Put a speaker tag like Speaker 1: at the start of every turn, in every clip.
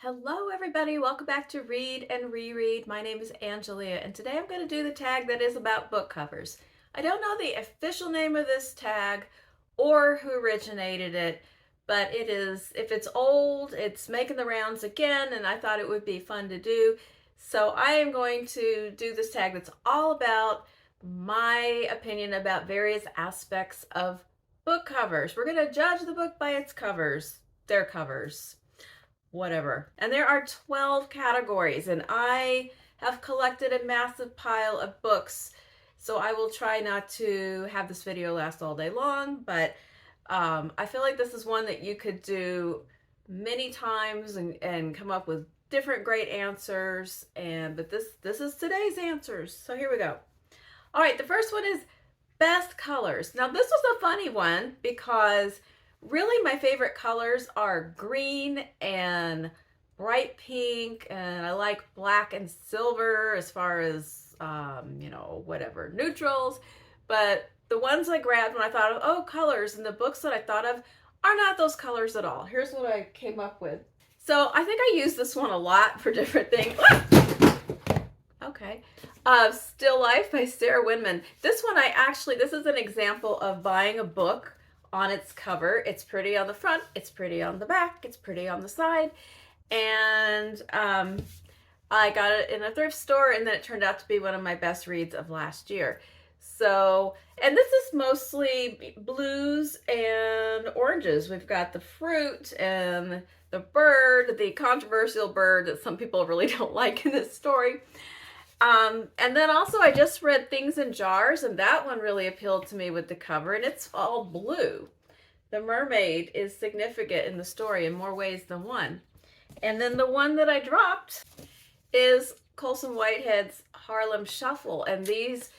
Speaker 1: Hello everybody, welcome back to Read and Reread. My name is Angelia and today I'm going to do the tag that is about book covers. I don't know the official name of this tag or who originated it, but it is, if it's old, it's making the rounds again and I thought it would be fun to do. So I am going to do this tag that's all about my opinion about various aspects of book covers. We're going to judge the book by its covers, their covers. Whatever. And there are 12 categories and I have collected a massive pile of books, so I will try not to have this video last all day long, but I feel like this is one that you could do many times and come up with different great answers, but this is today's answers. So here we go. All right, the first one is best colors. Now this was a funny one because really my favorite colors are green and bright pink, and I like black and silver as far as, whatever, neutrals. But the ones I grabbed when I thought of, oh, colors, and the books that I thought of are not those colors at all. Here's what I came up with. So I think I use this one a lot for different things. Okay. Still Life by Sarah Winman. This one this is an example of buying a book on its cover. It's pretty on the front, it's pretty on the back, it's pretty on the side, and I got it in a thrift store, and then it turned out to be one of my best reads of last year. So, and this is mostly blues and oranges. We've got the fruit and the bird, the controversial bird that some people really don't like in this story. And then also I just read Things in Jars, and that one really appealed to me with the cover, and it's all blue. The mermaid is significant in the story in more ways than one. And then the one that I dropped is Colson Whitehead's Harlem Shuffle, and these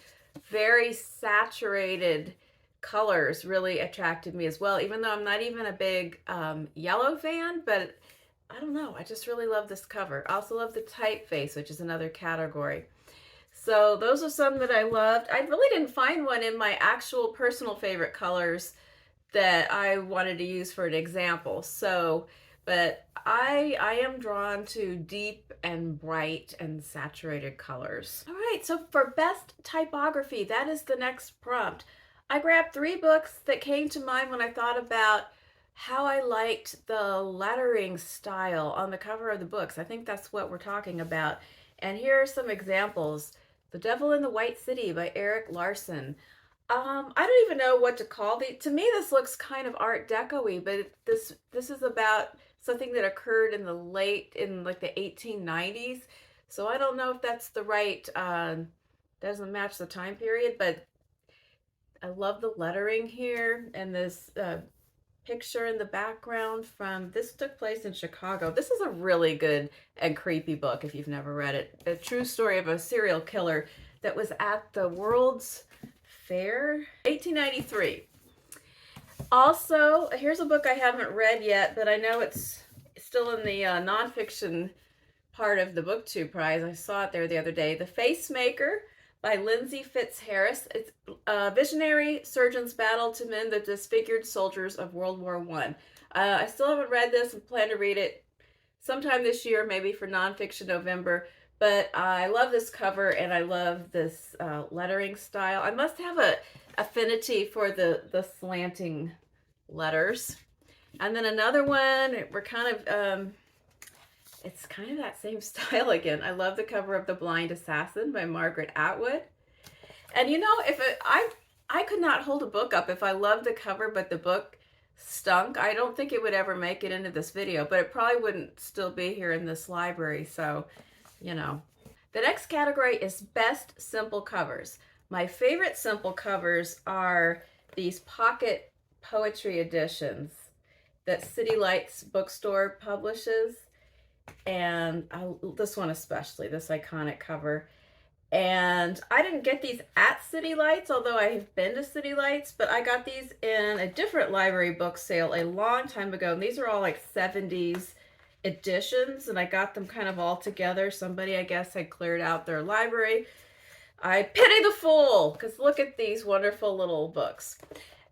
Speaker 1: very saturated colors really attracted me as well, even though I'm not even a big yellow fan, but I don't know, I just really love this cover. I also love the typeface, which is another category. So those are some that I loved. I really didn't find one in my actual personal favorite colors that I wanted to use for an example. So, but I am drawn to deep and bright and saturated colors. All right, so for best typography, that is the next prompt. I grabbed 3 books that came to mind when I thought about how I liked the lettering style on the cover of the books. I think that's what we're talking about. And here are some examples. The Devil in the White City by Erik Larson. I don't even know what to call to me this looks kind of Art Deco-y, but this is about something that occurred in like the 1890s. So I don't know if that's the right, doesn't match the time period, but I love the lettering here, and this picture in the background this took place in Chicago. This is a really good and creepy book if you've never read it. A true story of a serial killer that was at the World's Fair, 1893. Also, here's a book I haven't read yet, but I know it's still in the nonfiction part of the BookTube prize. I saw it there the other day. The Facemaker by Lindsey Fitzharris. It's a visionary surgeon's battle to mend the disfigured soldiers of World War I. I still haven't read this and plan to read it sometime this year, maybe for nonfiction November, but I love this cover and I love this lettering style. I must have an affinity for the slanting letters. And then another one, it's kind of that same style again. I love the cover of The Blind Assassin by Margaret Atwood. And you know, I could not hold a book up if I loved the cover but the book stunk. I don't think it would ever make it into this video, but it probably wouldn't still be here in this library, so, you know. The next category is best simple covers. My favorite simple covers are these pocket poetry editions that City Lights bookstore publishes. And this one especially, this iconic cover. And I didn't get these at City Lights, although I have been to City Lights, but I got these in a different library book sale a long time ago. And these are all like 70s editions, and I got them kind of all together. Somebody, I guess, had cleared out their library. I pity the fool, because look at these wonderful little books.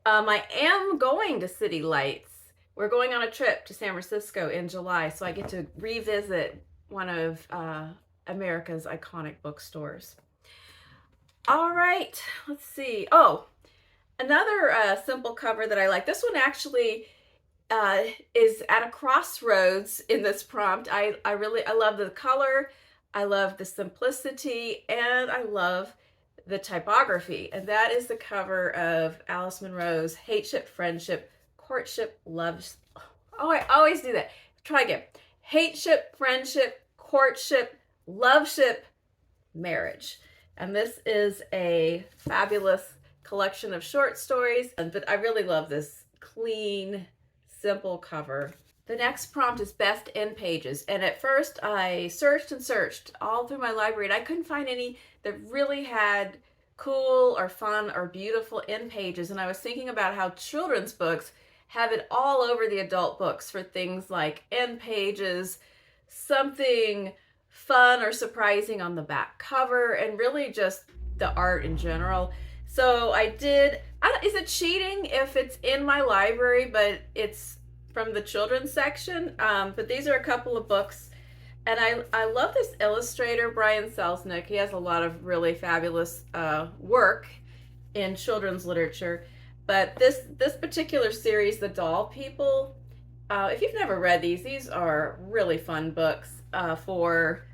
Speaker 1: I am going to City Lights We're going on a trip to San Francisco in July, so I get to revisit one of America's iconic bookstores. All right, let's see. Oh, another simple cover that I like. This one actually is at a crossroads in this prompt. I love the color, I love the simplicity, and I love the typography. And that is the cover of Alice Munro's Hateship, Friendship, Courtship, Loves. Oh, I always do that. Try again. Hateship, Friendship, Courtship, Loveship, Marriage. And this is a fabulous collection of short stories, but I really love this clean, simple cover. The next prompt is best end pages, and at first I searched and searched all through my library and I couldn't find any that really had cool or fun or beautiful end pages. And I was thinking about how children's books have it all over the adult books for things like end pages, something fun or surprising on the back cover, and really just the art in general. So I did, is it cheating if it's in my library, but it's from the children's section? But these are a couple of books, and I love this illustrator, Brian Selznick. He has a lot of really fabulous work in children's literature. But this particular series, The Doll People, if you've never read these are really fun books for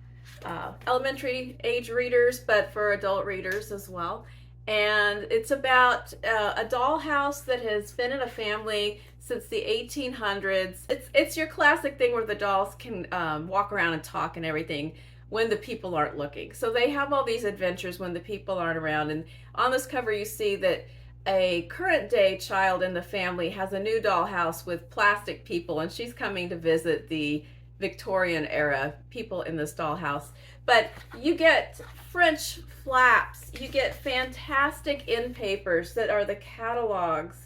Speaker 1: elementary age readers, but for adult readers as well. And it's about a dollhouse that has been in a family since the 1800s. It's your classic thing where the dolls can walk around and talk and everything when the people aren't looking. So they have all these adventures when the people aren't around. And on this cover you see that a current day child in the family has a new dollhouse with plastic people, and she's coming to visit the Victorian era people in this dollhouse. But you get French flaps, you get fantastic end papers that are the catalogs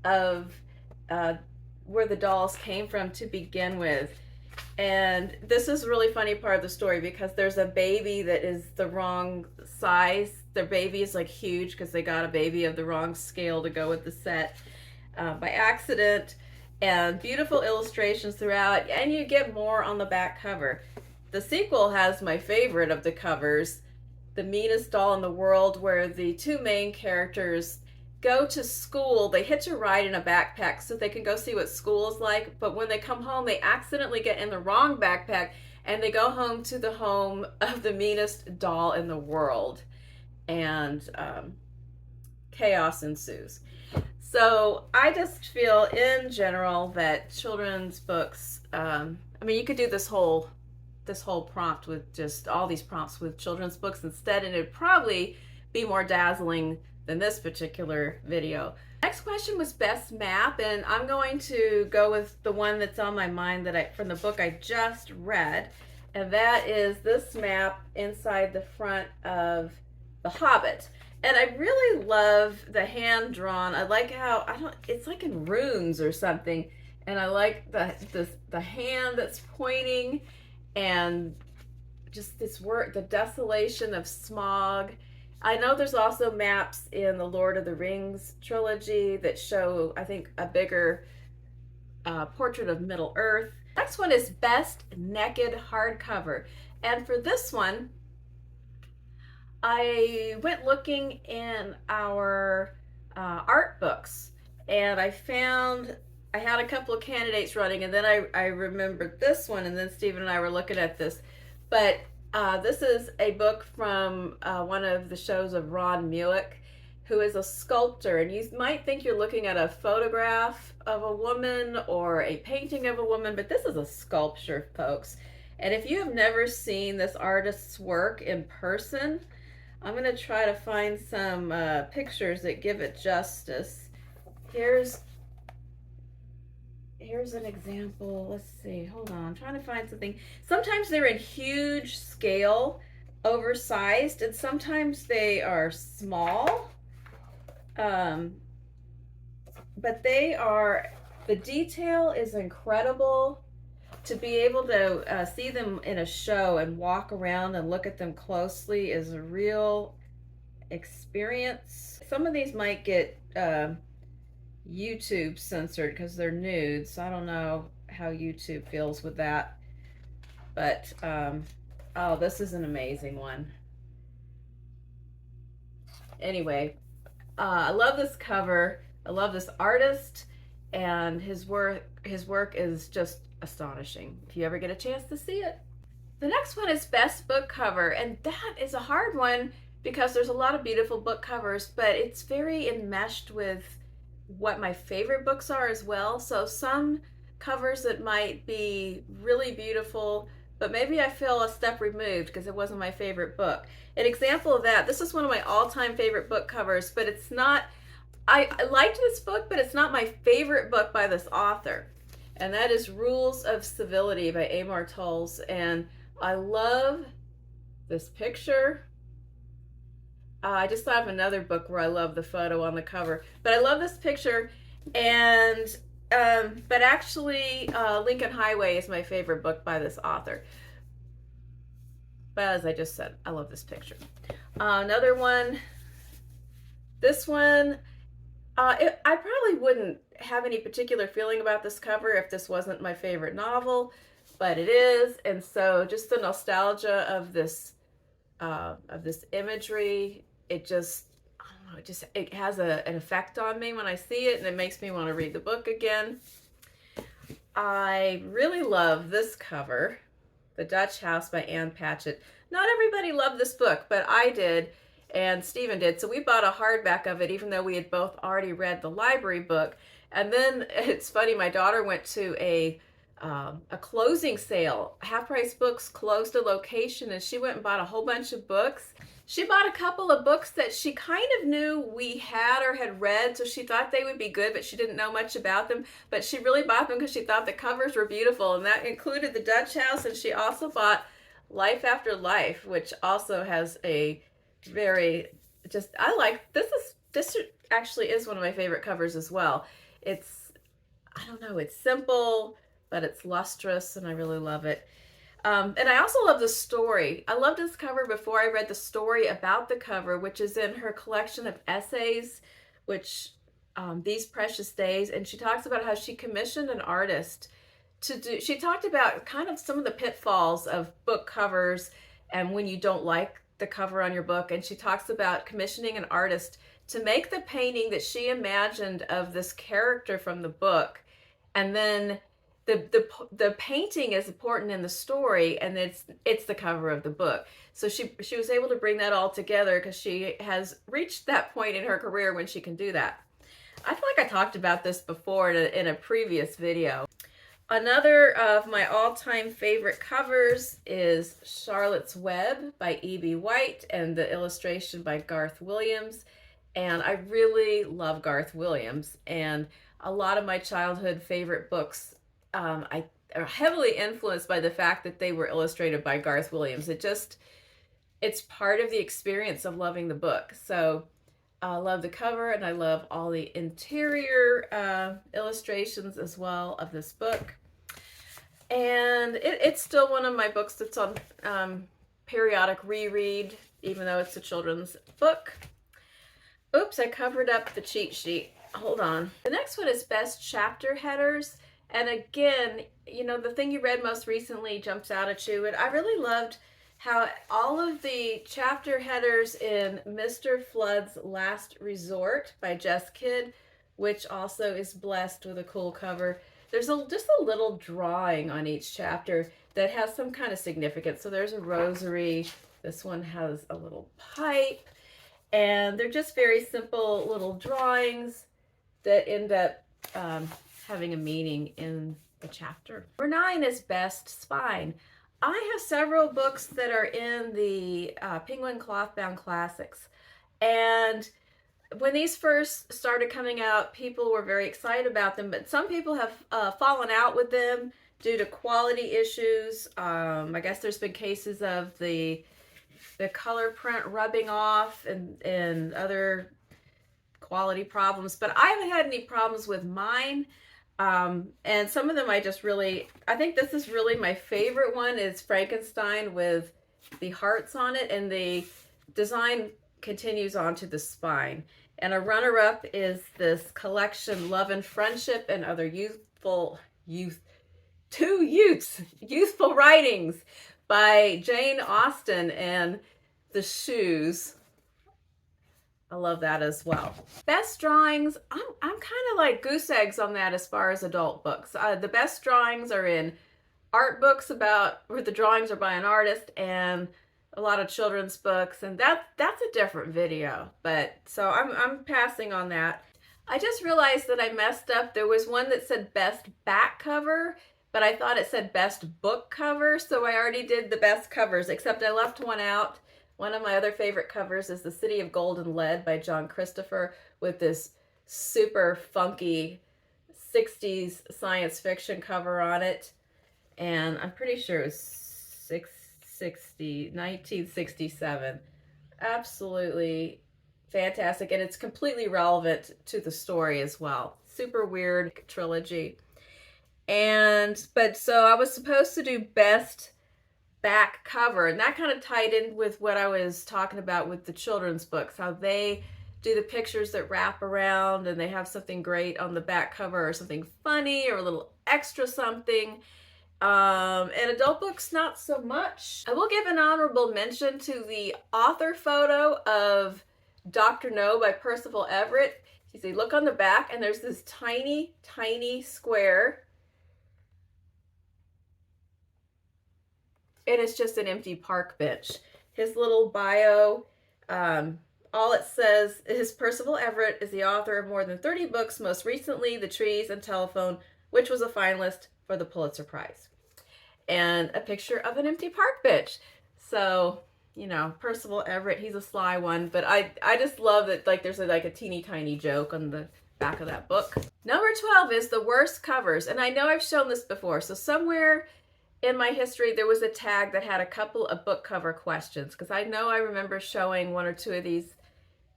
Speaker 1: of where the dolls came from to begin with. And this is a really funny part of the story because there's a baby that is the wrong size. Their baby is like huge because they got a baby of the wrong scale to go with the set by accident. And beautiful illustrations throughout, and you get more on the back cover. The sequel has my favorite of the covers, The Meanest Doll in the World, where the two main characters go to school. They hitch a ride in a backpack so they can go see what school is like, but when they come home they accidentally get in the wrong backpack and they go home to the home of the meanest doll in the world, and chaos ensues. So I just feel in general that children's books, I mean, you could do this whole prompt with just all these prompts with children's books instead, and it'd probably be more dazzling than this particular video. Next question was best map, and I'm going to go with the one that's on my mind from the book I just read, and that is this map inside the front of The Hobbit. And I really love the hand drawn. I like how, it's like in runes or something. And I like the hand that's pointing, and just this word, the desolation of smog. I know there's also maps in the Lord of the Rings trilogy that show, I think, a bigger portrait of Middle Earth. Next one is best naked hardcover. And for this one, I went looking in our art books, and I had a couple of candidates running, and then I remembered this one, and then Stephen and I were looking at this. But this is a book from one of the shows of Ron Mueck, who is a sculptor, and you might think you're looking at a photograph of a woman or a painting of a woman, but this is a sculpture, folks. And if you have never seen this artist's work in person, I'm going to try to find some pictures that give it justice. Here's an example. Let's see. Hold on. I'm trying to find something. Sometimes they're in huge scale, oversized, and sometimes they are small. But the detail is incredible. To be able to see them in a show and walk around and look at them closely is a real experience. Some of these might get YouTube censored because they're nudes. So I don't know how YouTube feels with that. But, oh, this is an amazing one. Anyway, I love this cover. I love this artist, and his work is just astonishing if you ever get a chance to see it. The next one is best book cover, and that is a hard one because there's a lot of beautiful book covers, but it's very enmeshed with what my favorite books are as well. So some covers that might be really beautiful, but maybe I feel a step removed because it wasn't my favorite book. An example of that, this is one of my all-time favorite book covers, but it's not, I liked this book, but it's not my favorite book by this author. And that is Rules of Civility by Amor Towles. And I love this picture. I just thought of another book where I love the photo on the cover, but I love this picture. And but actually, Lincoln Highway is my favorite book by this author. But as I just said, I love this picture. Another one. This one, I probably wouldn't have any particular feeling about this cover if this wasn't my favorite novel, but it is, and so just the nostalgia of this imagery, it just, I don't know, it has an effect on me when I see it, and it makes me want to read the book again. I really love this cover, The Dutch House by Anne Patchett. Not everybody loved this book, but I did, and Stephen did, so we bought a hardback of it, even though we had both already read the library book. And then it's funny, my daughter went to a closing sale. Half Price Books closed a location, and she went and bought a whole bunch of books. She bought a couple of books that she kind of knew we had or had read, so she thought they would be good, but she didn't know much about them. But she really bought them because she thought the covers were beautiful, and that included The Dutch House, and she also bought Life After Life, which also has a very, just, I like, this actually is one of my favorite covers as well. It's, I don't know, it's simple, but it's lustrous, and I really love it. And I also love the story. I loved this cover before I read the story about the cover, which is in her collection of essays, which, These Precious Days, and she talks about how she commissioned an artist to do, she talked about kind of some of the pitfalls of book covers and when you don't like the cover on your book, and she talks about commissioning an artist to make the painting that she imagined of this character from the book, and then the painting is important in the story, and it's the cover of the book. So she was able to bring that all together because she has reached that point in her career when she can do that. I feel like I talked about this before in a previous video. Another of my all-time favorite covers is Charlotte's Web by E.B. White, and the illustration by Garth Williams. And I really love Garth Williams, and a lot of my childhood favorite books I are heavily influenced by the fact that they were illustrated by Garth Williams. It's part of the experience of loving the book. So I love the cover, and I love all the interior illustrations as well of this book. And it's still one of my books that's on periodic reread, even though it's a children's book. Oops, I covered up the cheat sheet. Hold on. The next one is Best Chapter Headers. And again, you know, the thing you read most recently jumps out at you. And I really loved how all of the chapter headers in Mr. Flood's Last Resort by Jess Kidd, which also is blessed with a cool cover. There's just a little drawing on each chapter that has some kind of significance. So there's a rosary. This one has a little pipe. And they're just very simple little drawings that end up having a meaning in the chapter. Number 9 is Best Spine. I have several books that are in the Penguin Clothbound Classics. And when these first started coming out, people were very excited about them, but some people have fallen out with them due to quality issues. I guess there's been cases of the color print rubbing off and other quality problems, but I haven't had any problems with mine. And some of them I think this is really my favorite one is Frankenstein with the hearts on it, and the design continues onto the spine. And a runner-up is this collection, Love and Friendship and Other Youthful Writings by Jane Austen, and the shoes. I love that as well. Best drawings, I'm kind of like goose eggs on that as far as adult books. The best drawings are in art books where the drawings are by an artist, and a lot of children's books, and that's a different video. But so I'm passing on that. I just realized that I messed up. There was one that said best back cover, but I thought it said best book cover, so I already did the best covers, except I left one out. One of my other favorite covers is The City of Gold and Lead by John Christopher, with this super funky 60s science fiction cover on it. And I'm pretty sure it was 1967. Absolutely fantastic. And it's completely relevant to the story as well. Super weird trilogy. But so I was supposed to do best back cover, and that kind of tied in with what I was talking about with the children's books, how they do the pictures that wrap around and they have something great on the back cover, or something funny or a little extra something. And adult books, not so much. I will give an honorable mention to the author photo of Dr. No by Percival Everett. You see, look on the back, and there's this tiny, tiny square. And it's just an empty park bench. His little bio, all it says is Percival Everett is the author of more than 30 books, most recently The Trees and Telephone, which was a finalist for the Pulitzer Prize. And a picture of an empty park bench. So, you know, Percival Everett, he's a sly one, but I just love that, like, there's like a teeny tiny joke on the back of that book. Number 12 is the worst covers. And I know I've shown this before, so somewhere in my history, there was a tag that had a couple of book cover questions, because I know I remember showing one or two of these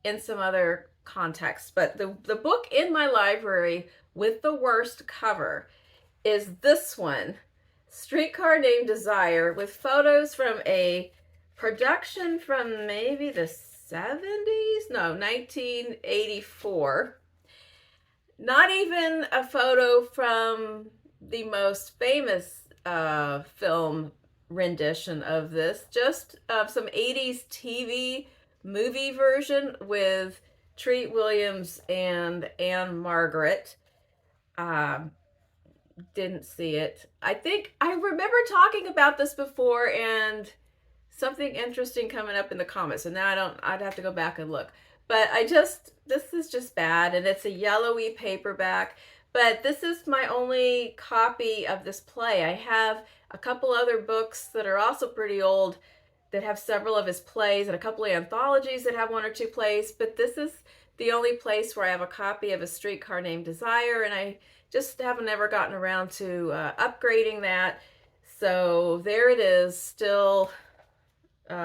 Speaker 1: in some other context. But the book in my library with the worst cover is this one, Streetcar Named Desire, with photos from a production from maybe the 70s? No, 1984. Not even a photo from the most famous film rendition of this, just some 80s TV movie version with Treat Williams and Anne Margaret. Didn't see it. I think I remember talking about this before and something interesting coming up in the comments, and now I'd have to go back and look. But this is just bad, and it's a yellowy paperback. But this is my only copy of this play. I have a couple other books that are also pretty old that have several of his plays, and a couple of anthologies that have one or two plays. But this is the only place where I have a copy of A Streetcar Named Desire, and I just haven't ever gotten around to upgrading that. So there it is, still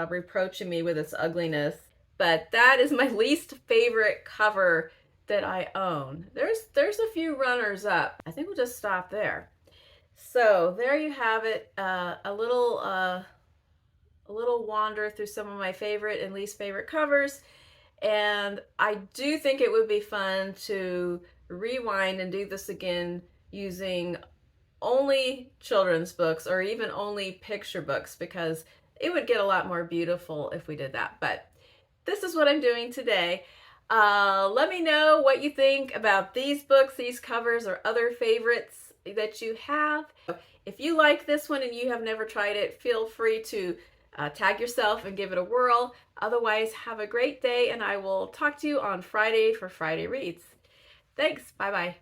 Speaker 1: reproaching me with its ugliness. But that is my least favorite cover that I own. There's a few runners up. I think we'll just stop there. So there you have it. A little wander through some of my favorite and least favorite covers. And I do think it would be fun to rewind and do this again using only children's books, or even only picture books, because it would get a lot more beautiful if we did that. But this is what I'm doing today. Let me know what you think about these books, these covers, or other favorites that you have. If you like this one and you have never tried it, feel free to tag yourself and give it a whirl. Otherwise, have a great day, and I will talk to you on Friday for Friday Reads. Thanks. Bye-bye.